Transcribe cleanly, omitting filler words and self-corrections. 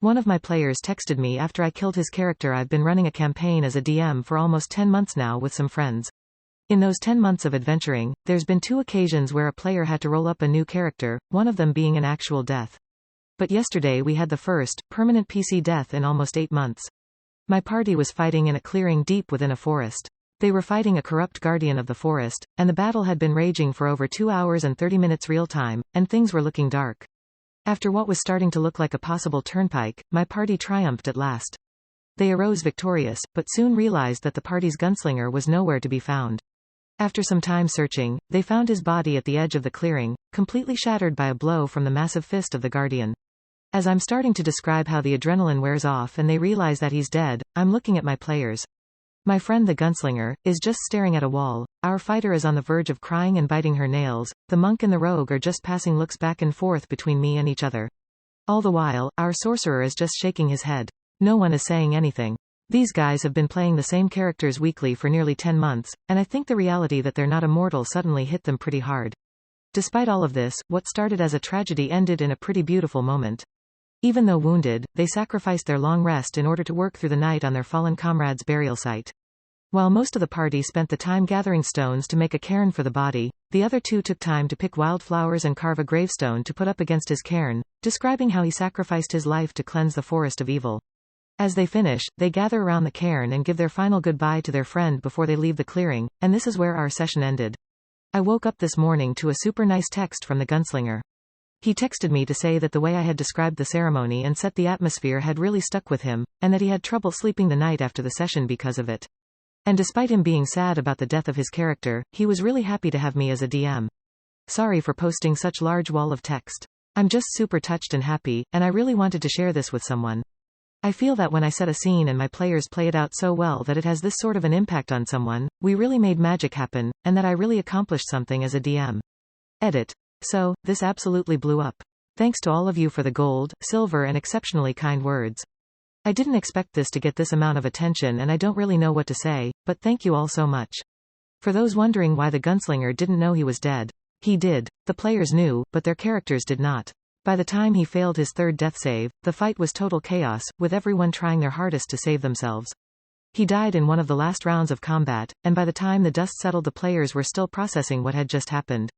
One of my players texted me after I killed his character. I've been running a campaign as a DM for almost 10 months now with some friends. In those 10 months of adventuring, there's been 2 occasions where a player had to roll up a new character, one of them being an actual death. But yesterday we had the first, permanent PC death in almost 8 months. My party was fighting in a clearing deep within a forest. They were fighting a corrupt guardian of the forest, and the battle had been raging for over 2 hours and 30 minutes real time, and things were looking dark. After what was starting to look like a possible turnpike, my party triumphed at last. They arose victorious, but soon realized that the party's gunslinger was nowhere to be found. After some time searching, they found his body at the edge of the clearing, completely shattered by a blow from the massive fist of the guardian. As I'm starting to describe how the adrenaline wears off and they realize that he's dead, I'm looking at my players. My friend the gunslinger is just staring at a wall, our fighter is on the verge of crying and biting her nails, the monk and the rogue are just passing looks back and forth between me and each other. All the while, our sorcerer is just shaking his head. No one is saying anything. These guys have been playing the same characters weekly for nearly 10 months, and I think the reality that they're not immortal suddenly hit them pretty hard. Despite all of this, what started as a tragedy ended in a pretty beautiful moment. Even though wounded, they sacrificed their long rest in order to work through the night on their fallen comrade's burial site. While most of the party spent the time gathering stones to make a cairn for the body, the other 2 took time to pick wildflowers and carve a gravestone to put up against his cairn, describing how he sacrificed his life to cleanse the forest of evil. As they finish, they gather around the cairn and give their final goodbye to their friend before they leave the clearing, and this is where our session ended. I woke up this morning to a super nice text from the gunslinger. He texted me to say that the way I had described the ceremony and set the atmosphere had really stuck with him, and that he had trouble sleeping the night after the session because of it. And despite him being sad about the death of his character, he was really happy to have me as a DM. Sorry for posting such large wall of text. I'm just super touched and happy, and I really wanted to share this with someone. I feel that when I set a scene and my players play it out so well that it has this sort of an impact on someone, we really made magic happen, and that I really accomplished something as a DM. Edit. So, this absolutely blew up. Thanks to all of you for the gold, silver and exceptionally kind words. I didn't expect this to get this amount of attention and I don't really know what to say, but thank you all so much. For those wondering why the gunslinger didn't know he was dead, he did. The players knew, but their characters did not. By the time he failed his 3rd death save, the fight was total chaos, with everyone trying their hardest to save themselves. He died in one of the last rounds of combat, and by the time the dust settled the players were still processing what had just happened.